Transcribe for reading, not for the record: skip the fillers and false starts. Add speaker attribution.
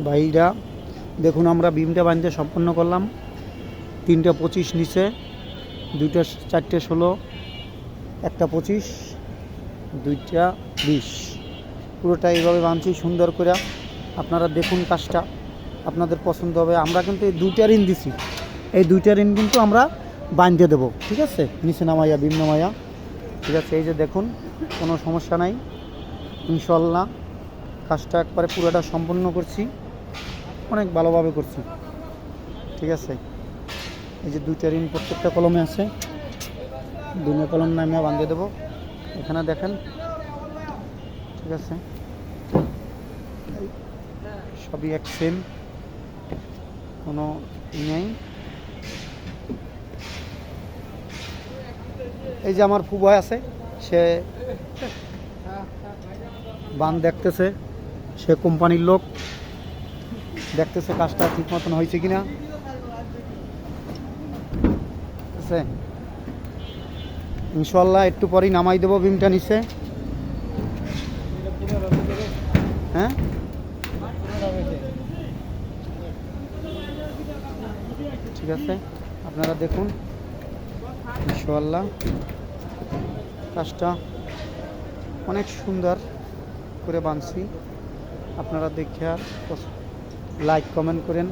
Speaker 1: ভাইরা দেখুন, আমরা বিমটা বাঁধতে সম্পন্ন করলাম। 3টা 25 নিচে, 2টা 4টে 16, 1টা 25, 2টা 20, পুরোটা এইভাবে বাঁধছি সুন্দর করে। আপনারা দেখুন কাজটা, আপনাদের পছন্দ হবে। আমরা কিন্তু এই 2টা রিং দিছি, এই 2টা রিং কিন্তু আমরা বাঁধতে দেবো, ঠিক আছে, নিচে নামাইয়া বিম নামাইয়া, ঠিক আছে। এই যে দেখুন, কোনো সমস্যা নাই ইনশাল্লাহ। কাজটা একবারে পুরোটা সম্পন্ন করছি, অনেক ভালোভাবে করছি, ঠিক আছে। এই যে 2টা রিং প্রত্যেকটা কলমে আছে, 2 কলম নামিয়ে বাঁধিয়ে দেবো। এখানে দেখেন, ঠিক আছে, সবই এক সেম, কোনো নেই। এই যে আমার ফুবয় আছে, সে বান দেখতেছে, সে কোম্পানির লোক, দেখতেছে কাজটা ঠিক মতন হয়েছে কিনা, ঠিক আছে। ইনশাল্লাহ একটু পরেই নামাই দেবো বিমটা নিচে। হ্যাঁ, ঠিক আছে, আপনারা দেখুন ইনশাল্লাহ কাজটা অনেক সুন্দর করে বানছি। আপনারা দেখে লাইক কমেন্ট করেন।